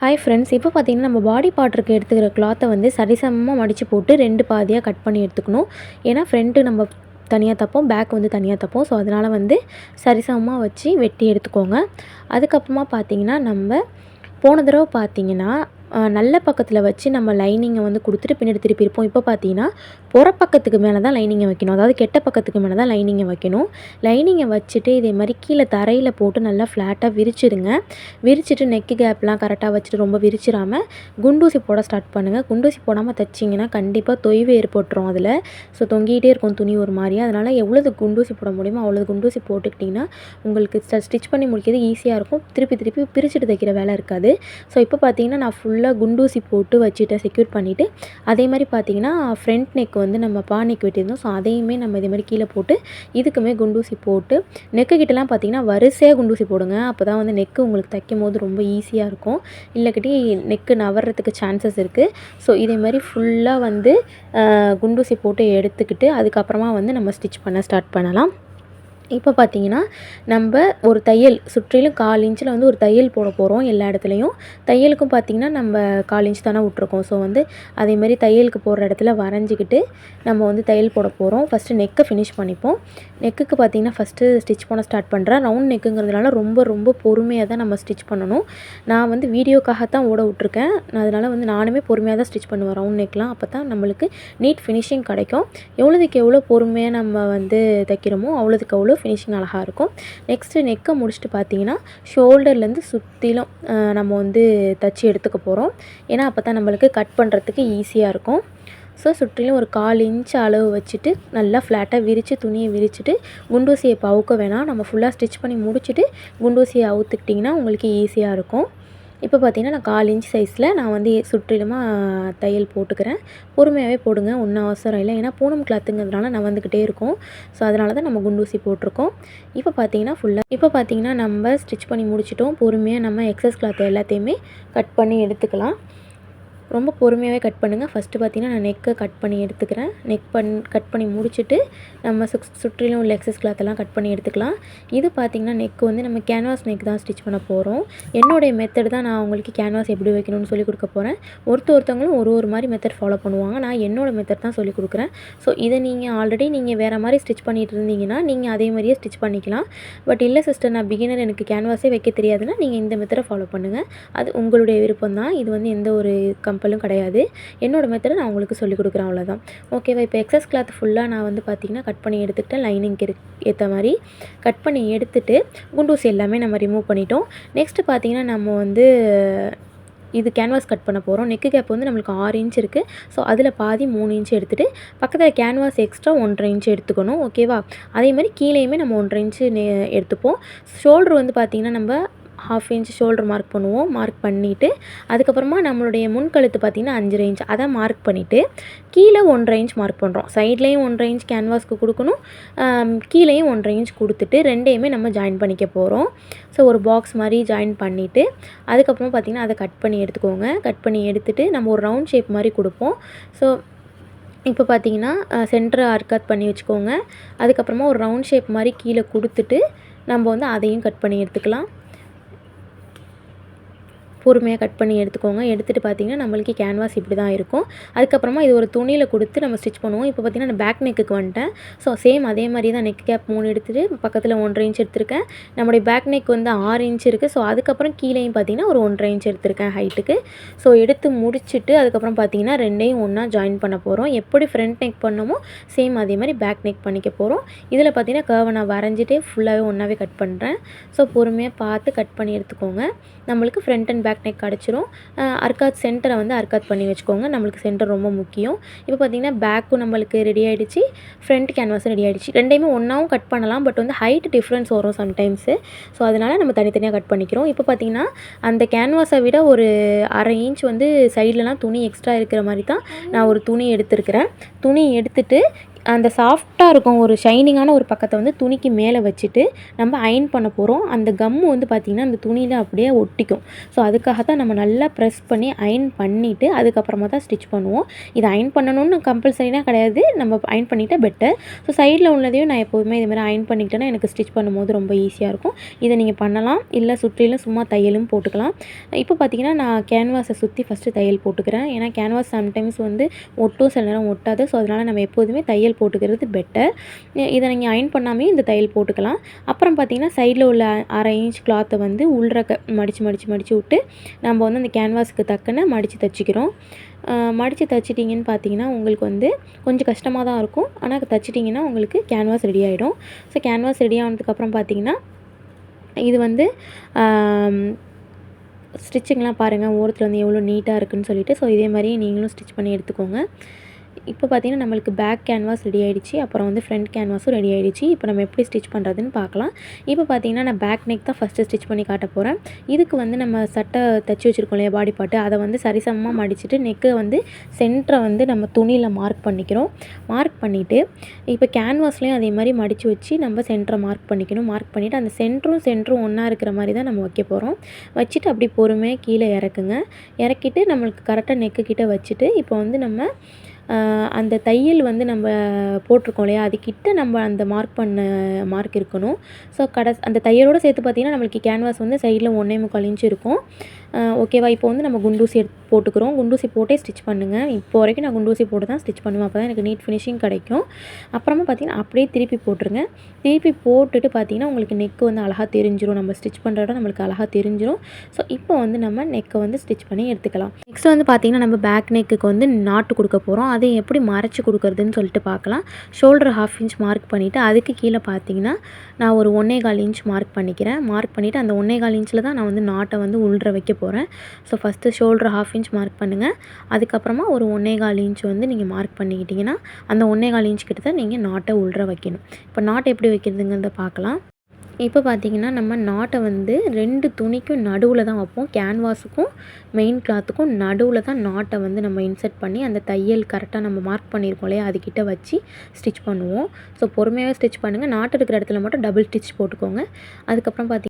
Hi friends, இப்போ பார்த்தீங்கன்னா நம்ம பாடி பார்ட்ருக்கு எடுத்துக்கிற கிளாத்தை வந்து சரிசமமாக மடித்து போட்டு 2 பாதியாக கட் பண்ணி எடுத்துக்கணும். ஏன்னா ஃப்ரண்ட்டு நம்ம தனியாக தைப்போம், பேக் வந்து தனியாக தைப்போம். ஸோ அதனால் வந்து சரிசமமாக வச்சு வெட்டி எடுத்துக்கோங்க. அதுக்கப்புறமா பார்த்தீங்கன்னா நம்ம போன தடவை பார்த்தீங்கன்னா நல்ல பக்கத்தில் வச்சு நம்ம லைனிங்கை வந்து கொடுத்துட்டு பின்னாடி திருப்பி இருப்போம். இப்போ பார்த்தீங்கன்னா புறப்பக்கத்துக்கு மேலே தான் லைனிங்கை வைக்கணும். அதாவது கெட்ட பக்கத்துக்கு மேலே தான் லைனிங்கை வைக்கணும். லைனிங்கை வச்சுட்டு இதே மாதிரி கீழே தரையில் போட்டு நல்லா ஃப்ளாட்டாக விரிச்சிடுங்க. விரிச்சிட்டு நெக்கு கேப்லாம் கரெக்டாக வச்சுட்டு ரொம்ப விரிச்சிடாமல் குண்டூசி போட ஸ்டார்ட் பண்ணுங்கள். குண்டூசி போடாமல் தைச்சிங்கன்னா கண்டிப்பாக தொய்வு ஏற்பட்டுரும் அதில். ஸோ தொங்கிகிட்டே இருக்கும் துணி ஒரு மாதிரியாக. அதனால் எவ்வளோது குண்டூசி போட முடியுமோ அவ்வளோது குண்டூசி போட்டுக்கிட்டிங்கன்னா உங்களுக்கு ஸ்டிச் பண்ணி முடிக்கிறது ஈஸியாக இருக்கும். திருப்பி திருப்பி பிரிச்சுட்டு தைக்கிற வேலை இருக்காது. ஸோ இப்போ பார்த்தீங்கன்னா நான் ஃபுல்லாக குண்டூசி போட்டு வச்சுட்டேன், செக்யூர் பண்ணிவிட்டு. அதே மாதிரி பார்த்தீங்கன்னா ஃப்ரண்ட் நெக் வந்து நம்ம பா நெக் வெட்டியிருந்தோம். ஸோ அதையுமே நம்ம இதே மாதிரி கீழே போட்டு இதுக்குமே குண்டூசி போட்டு நெக்கு கிட்டலாம் பார்த்தீங்கன்னா வரிசையாக குண்டூசி போடுங்க. அப்போ தான் வந்து நெக்கு உங்களுக்கு தைக்கும் போது ரொம்ப ஈஸியாக இருக்கும். இல்லைக்கிட்டி நெக்கு நவர்றதுக்கு சான்சஸ் இருக்குது. ஸோ இதே மாதிரி ஃபுல்லாக வந்து குண்டூசி போட்டு எடுத்துக்கிட்டு அதுக்கப்புறமா வந்து நம்ம ஸ்டிச் பண்ண ஸ்டார்ட் பண்ணலாம். இப்போ பார்த்தீங்கன்னா நம்ம ஒரு தையல் சுற்றிலும் 1/4 இன்ச்சில் வந்து ஒரு தையல் போட போகிறோம் எல்லா இடத்துலையும். தையலுக்கும் பார்த்திங்கன்னா நம்ம 1/4 இன்ச் தானே விட்ருக்கோம். ஸோ வந்து அதேமாதிரி தையலுக்கு போடுற இடத்துல வரைஞ்சிக்கிட்டு நம்ம வந்து தையல் போட போகிறோம். ஃபஸ்ட்டு நெக்கை ஃபினிஷ் பண்ணிப்போம். நெக்குக்கு பார்த்திங்கன்னா ஃபஸ்ட்டு ஸ்டிச் பண்ண ஸ்டார்ட் பண்ணுறேன். ரவுண்ட் நெக்குங்கிறதுனால ரொம்ப ரொம்ப பொறுமையாக தான் நம்ம ஸ்டிச் பண்ணணும். நான் வந்து வீடியோக்காகத்தான் ஓட விட்ருக்கேன். அதனால் வந்து நானுமே பொறுமையாக தான் ஸ்டிச் பண்ணுவேன் ரவுண்ட் நெக்லாம். அப்போ தான் நம்மளுக்கு நீட் ஃபினிஷிங் கிடைக்கும். எவ்வளோதுக்கு எவ்வளோ பொறுமையாக நம்ம வந்து தைக்கிறோமோ அவ்வளோதுக்கு அவ்வளோ ஃபினிஷிங் அழகாக இருக்கும். நெக்ஸ்ட்டு நெக்கை முடிச்சுட்டு பார்த்தீங்கன்னா ஷோல்டர்லேருந்து சுற்றிலும் நம்ம வந்து தச்சு எடுத்துக்க போகிறோம். ஏன்னா அப்போ தான் நம்மளுக்கு கட் பண்ணுறதுக்கு ஈஸியாக இருக்கும். ஸோ சுற்றிலும் ஒரு 1/4 இன்ச் அளவு வச்சுட்டு நல்லா ஃப்ளாட்டாக விரித்து துணியை விரிச்சிட்டு குண்டூசியை இப்போ அவுக்க வேணாம். நம்ம ஃபுல்லாக ஸ்டிச் பண்ணி முடிச்சுட்டு குண்டூசியை அவுத்துக்கிட்டிங்கன்னா உங்களுக்கு ஈஸியாக இருக்கும். இப்போ பார்த்தீங்கன்னா நான் 1/4 இன்ச் சைஸில் நான் வந்து சுற்றிலுமாக தையல் போட்டுக்கிறேன். பொறுமையாகவே போடுங்க, ஒன்றும் அவசரம் இல்லை. ஏன்னா பூனம் கிளாத்துங்கிறதுனால நவந்துக்கிட்டே இருக்கும். ஸோ அதனால தான் நம்ம குண்டூசி போட்டிருக்கோம். இப்போ பார்த்தீங்கன்னா நம்ம ஸ்டிச் பண்ணி முடிச்சிட்டோம். பொறுமையாக நம்ம எக்ஸஸ் கிளாத் எல்லாத்தையுமே கட் பண்ணி எடுத்துக்கலாம். ரொம்ப பொறுமையாகவே கட் பண்ணுங்கள். ஃபஸ்ட்டு பார்த்தீங்கன்னா நான் நெக்கை கட் பண்ணி எடுத்துக்கிறேன். கட் பண்ணி முடிச்சுட்டு நம்ம சுற்றிலும் உள்ள எக்ஸஸ் கிளாத்தெல்லாம் கட் பண்ணி எடுத்துக்கலாம். இது பார்த்திங்கன்னா நெக்கு வந்து நம்ம கேன்வாஸ் நெக் தான் ஸ்டிச் பண்ண போகிறோம். என்னுடைய மெத்தட் தான் நான் உங்களுக்கு கேன்வாஸ் எப்படி வைக்கணும்னு சொல்லி கொடுக்க போகிறேன். ஒருத்தவங்களும் ஒரு மாதிரி மெத்தட் ஃபாலோ பண்ணுவாங்க. நான் என்னோடய மெத்தட் தான் சொல்லி கொடுக்குறேன். ஸோ இதை நீங்கள் ஆல்ரெடி நீங்கள் வேறு மாதிரி ஸ்டிச் பண்ணிகிட்டு இருந்தீங்கன்னா நீங்கள் அதே மாதிரியே ஸ்டிச் பண்ணிக்கலாம். பட் இல்லை சிஸ்டர், நான் பிகினர், எனக்கு கேன்வாஸே வைக்க தெரியாதுன்னா நீங்கள் இந்த மெத்தடை ஃபாலோ பண்ணுங்கள். அது உங்களுடைய விருப்பம் தான். இது வந்து எந்த ஒரு கம்பலும் கிடையாது. என்னோடய மெத்தடை நான் உங்களுக்கு சொல்லிக் கொடுக்குறேன், அவ்வளோதான். ஓகேவா? இப்போ எக்ஸஸ் கிளாத் ஃபுல்லாக நான் வந்து பார்த்திங்கன்னா கட் பண்ணி எடுத்துக்கிட்டேன். லைனிங்க்கு ஏற்ற மாதிரி கட் பண்ணி எடுத்துகிட்டு குண்டூசி எல்லாமே நம்ம ரிமூவ் பண்ணிட்டோம். நெக்ஸ்ட்டு பார்த்திங்கன்னா நம்ம வந்து இது கேன்வாஸ் கட் பண்ண போகிறோம். நெக்கு கேப் வந்து நம்மளுக்கு 6 இன்ச் இருக்குது. ஸோ அதில் பாதி 3 இன்ச் எடுத்துகிட்டு பக்கத்தில் கேன்வாஸ் எக்ஸ்ட்ரா 1.5 இன்ச் எடுத்துக்கணும். ஓகேவா? அதே மாதிரி கீழேயுமே நம்ம 1.5 இன்ச்சு எடுத்துப்போம். ஷோல்ட்ரு வந்து பார்த்திங்கன்னா நம்ம 1/2 இன்ச் ஷோல்டர் மார்க் பண்ணுவோம். மார்க் பண்ணிவிட்டு அதுக்கப்புறமா நம்மளுடைய முன்கழுத்து பார்த்திங்கன்னா 5.5 இன்ச் அதை மார்க் பண்ணிவிட்டு கீழே 1.5 இன்ச் மார்க் பண்ணுறோம். சைட்லேயும் 1.5 இன்ச் கேன்வாஸ்க்கு கொடுக்கணும், கீழேயும் 1.5 இன்ச் கொடுத்துட்டு ரெண்டையுமே நம்ம ஜாயின் பண்ணிக்க போகிறோம். ஸோ ஒரு பாக்ஸ் மாதிரி ஜாயின் பண்ணிவிட்டு அதுக்கப்புறமா பார்த்திங்கன்னா அதை கட் பண்ணி எடுத்துக்கோங்க. கட் பண்ணி எடுத்துகிட்டு நம்ம ஒரு ரவுண்ட் ஷேப் மாதிரி கொடுப்போம். ஸோ இப்போ பார்த்தீங்கன்னா சென்டரை ஆர்காட் பண்ணி வச்சுக்கோங்க. அதுக்கப்புறமா ஒரு ரவுண்ட் ஷேப் மாதிரி கீழே கொடுத்துட்டு நம்ம வந்து அதையும் கட் பண்ணி எடுத்துக்கலாம். பொறுமையாக கட் பண்ணி எடுத்துக்கோங்க. எடுத்துகிட்டு பார்த்திங்கன்னா நம்மளுக்கு கேன்வாஸ் இப்படி தான் இருக்கும். அதுக்கப்புறமா இது ஒரு துணியில் கொடுத்து நம்ம ஸ்டிச் பண்ணுவோம். இப்போ பார்த்திங்கன்னா நான் பேக் நெக்குக்கு வந்துட்டேன். ஸோ சேம் அதே மாதிரி தான் நெக் கேப் 3 எடுத்துகிட்டு பக்கத்தில் 1.5 இன்ச் எடுத்திருக்கேன். நம்முடைய பேக் நெக் வந்து 6 இன்ச் இருக்குது. ஸோ அதுக்கப்புறம் கீழேயும் பார்த்திங்கன்னா ஒரு 1.5 இன்ச் எடுத்திருக்கேன் ஹைட்டுக்கு. ஸோ எடுத்து முடிச்சுட்டு அதுக்கப்புறம் பார்த்திங்கன்னா ரெண்டையும் ஒன்றா ஜாயின் பண்ண போகிறோம். எப்படி ஃப்ரண்ட் நெக் பண்ணமோ சேம் அதே மாதிரி பேக் நெக் பண்ணிக்க போகிறோம். இதில் பார்த்திங்கன்னா கர்வை நான் வரைஞ்சிட்டே ஃபுல்லாகவே ஒன்றாவே கட் பண்ணுறேன். ஸோ பொறுமையாக பார்த்து கட் பண்ணி எடுத்துக்கோங்க. நம்மளுக்கு ஃப்ரண்ட் அண்ட் பேக் நெக் கிடச்சிரும். அர்காத் சென்டரை வந்து அர்காத் பண்ணி வச்சுக்கோங்க. நம்மளுக்கு சென்டர் ரொம்ப முக்கியம். இப்போ பார்த்திங்கன்னா பேக்கும் நம்மளுக்கு ரெடி ஆகிடுச்சு, ஃப்ரண்ட் கேன்வாஸும் ரெடி ஆகிடுச்சு. ரெண்டையுமே ஒன்றாவும் கட் பண்ணலாம். பட் வந்து ஹைட் டிஃப்ரென்ஸ் வரும் சம்டைம்ஸு. ஸோ அதனால் நம்ம தனித்தனியாக கட் பண்ணிக்கிறோம். இப்போ பார்த்திங்கன்னா அந்த கேன்வாஸை விட ஒரு 1/2 இன்ச் வந்து சைட்லலாம் துணி எக்ஸ்ட்ரா இருக்கிற மாதிரி தான் நான் ஒரு துணி எடுத்துருக்கிறேன். துணி எடுத்துகிட்டு அந்த சாஃப்டாக இருக்கும் ஒரு ஷைனிங்கான ஒரு பக்கத்தை வந்து துணிக்கு மேலே வச்சுட்டு நம்ம அயர்ன் பண்ண போகிறோம். அந்த கம்மு வந்து பார்த்திங்கன்னா அந்த துணியில் அப்படியே ஒட்டிக்கும். ஸோ அதுக்காக தான் நம்ம நல்லா ப்ரெஸ் பண்ணி அயர்ன் பண்ணிவிட்டு அதுக்கப்புறமா தான் ஸ்டிச் பண்ணுவோம். இது அயர்ன் பண்ணணும்னு கம்பல்சரினா கிடையாது, நம்ம அயர்ன் பண்ணிட்டா பெட்டர். ஸோ சைடில் உள்ளதையும் நான் எப்போதுமே இதுமாதிரி அயர்ன் பண்ணிக்கிட்டேன்னா எனக்கு ஸ்டிச் பண்ணும்போது ரொம்ப ஈஸியாக இருக்கும். இதை நீங்கள் பண்ணலாம். இல்லை சுற்றிலும் சும்மா தையலும் போட்டுக்கலாம். இப்போ பார்த்திங்கன்னா நான் கேன்வாஸை சுற்றி ஃபஸ்ட்டு தையல் போட்டுக்கிறேன். ஏன்னா கேன்வாஸ் சம்டைம்ஸ் வந்து ஒட்டும், சில நேரம் ஒட்டாது. ஸோ அதனால் நம்ம எப்போதுமே தையல் போட்டுக்கிறது பெட்டர். இதை நீங்கள் அயர்ன் பண்ணாமே இந்த தையல் போட்டுக்கலாம். அப்புறம் பார்த்திங்கன்னா சைடில் உள்ள 1/2 இன்ச் கிளாத்தை வந்து உள்றக்க மடித்து விட்டு நம்ம வந்து அந்த கேன்வாஸுக்கு தக்கன மடித்து தைச்சிக்கிறோம். மடித்து தைச்சிட்டிங்கன்னு பார்த்தீங்கன்னா உங்களுக்கு வந்து கொஞ்சம் கஷ்டமாக தான் இருக்கும். ஆனால் தைச்சிட்டிங்கன்னா உங்களுக்கு கேன்வாஸ் ரெடி ஆகிடும். ஸோ கேன்வாஸ் ரெடி ஆனதுக்கப்புறம் பார்த்திங்கன்னா இது வந்து ஸ்டிச்சிங்லாம் பாருங்கள் ஓரத்தில் வந்து எவ்வளோ நீட்டாக இருக்குதுன்னு சொல்லிட்டு. ஸோ இதே மாதிரி நீங்களும் ஸ்டிச் பண்ணி எடுத்துக்கோங்க. இப்போ பார்த்திங்கன்னா நம்மளுக்கு பேக் கேன்வாஸ் ரெடி ஆகிடுச்சு. அப்புறம் வந்து ஃப்ரண்ட் கேன்வாஸும் ரெடி ஆகிடுச்சு. இப்போ நம்ம எப்படி ஸ்டிச் பண்ணுறதுன்னு பார்க்கலாம். இப்போ பார்த்திங்கன்னா நான் பேக் நெக் தான் ஃபஸ்ட்டு ஸ்டிச் பண்ணி காட்ட போகிறேன். இதுக்கு வந்து நம்ம சட்டை தைச்சி வச்சுருக்கோம் இல்லையா பாடி பார்ட்டு, அதை வந்து சரிசமமாக மடிச்சுட்டு நெக்கை வந்து சென்டரை வந்து நம்ம துணியில் மார்க் பண்ணிக்கிறோம். மார்க் பண்ணிவிட்டு இப்போ கேன்வாஸ்லேயும் அதே மாதிரி மடித்து வச்சு நம்ம சென்டரை மார்க் பண்ணிக்கணும். மார்க் பண்ணிவிட்டு அந்த சென்டரும் ஒன்றா இருக்கிற மாதிரி தான் நம்ம வைக்க போகிறோம். வச்சுட்டு அப்படி பொறுமையாக கீழே இறக்குங்க. இறக்கிட்டு நம்மளுக்கு கரெக்டாக நெக்கு கிட்ட வச்சுட்டு இப்போ வந்து நம்ம அந்த தையல் வந்து நம்ம போட்டிருக்கோம் இல்லையா, அதுக்கிட்ட நம்ம அந்த மார்க் பண்ண மார்க் இருக்கணும். ஸோ அந்த தையலோடு சேர்த்து பார்த்திங்கன்னா நம்மளுக்கு கேன்வாஸ் வந்து சைடில் 1.25 இன்ச் இருக்கும். ஓகேவா? இப்போ வந்து நம்ம குண்டூசி போட்டுக்கிறோம். குண்டூசி போட்டே ஸ்டிச் பண்ணுங்கள். இப்போ வரைக்கும் நான் குண்டூசி போட்டு தான் ஸ்டிச் பண்ணுவேன். அப்போ தான் எனக்கு நீட் ஃபினிஷிங் கிடைக்கும். அப்புறமா பார்த்திங்கன்னா அப்படியே திருப்பி போட்டுருங்க. திருப்பி போட்டுட்டு பார்த்திங்கன்னா உங்களுக்கு நெக்கு வந்து அழகாக தெரிஞ்சிடும். நம்ம ஸ்டிச் பண்ணுறத நம்மளுக்கு அழகாக தெரிஞ்சிடும். ஸோ இப்போ வந்து நம்ம நெக்கை வந்து ஸ்டிச் பண்ணி எடுத்துக்கலாம். நெக்ஸ்ட் வந்து பார்த்திங்கன்னா நம்ம பேக் நெக்குக்கு வந்து நாட்டு கொடுக்க போகிறோம். அதை எப்படி மறைச்சி கொடுக்குறதுன்னு சொல்லிட்டு பார்க்கலாம். ஷோல்டர் 1/2 இன்ச் மார்க் பண்ணிவிட்டு அதுக்கு கீழே பார்த்திங்கன்னா நான் ஒரு 1.25 இன்ச் மார்க் பண்ணிக்கிறேன். மார்க் பண்ணிவிட்டு அந்த 1.25 இன்ச்சில் தான் நான் வந்து நாட்டை வந்து உள்ற வைக்க போகிறேன். So first shoulder 1/2 inch mark பண்ணுங்கள். அதுக்கப்புறமா ஒரு 1.25 இன்ச் வந்து நீங்கள் மார்க் பண்ணிக்கிட்டிங்கன்னா அந்த 1.25 இன்ச் கிட்ட தான் நீங்கள் நாட்டை உள்ற வைக்கணும். இப்போ நாட்டை எப்படி வைக்கிறதுங்கிறத பார்க்கலாம். இப்போ பார்த்திங்கன்னா நம்ம நாட்டை வந்து 2 துணிக்கும் நடுவில் தான் வைப்போம். கேன்வாஸுக்கும் மெயின் கிளாத்துக்கும் நடுவில் தான் நாட்டை வந்து நம்ம இன்சர்ட் பண்ணி அந்த தையல் கரெக்டாக நம்ம மார்க் பண்ணியிருக்கோம் இல்லையா, அதுக்கிட்ட வச்சு ஸ்டிச் பண்ணுவோம். ஸோ பொறுமையாக ஸ்டிச் பண்ணுங்கள். நாட்டு இருக்கிற இடத்துல மட்டும் டபுள் ஸ்டிச் போட்டுக்கோங்க. அதுக்கப்புறம் பார்த்திங்கன்னா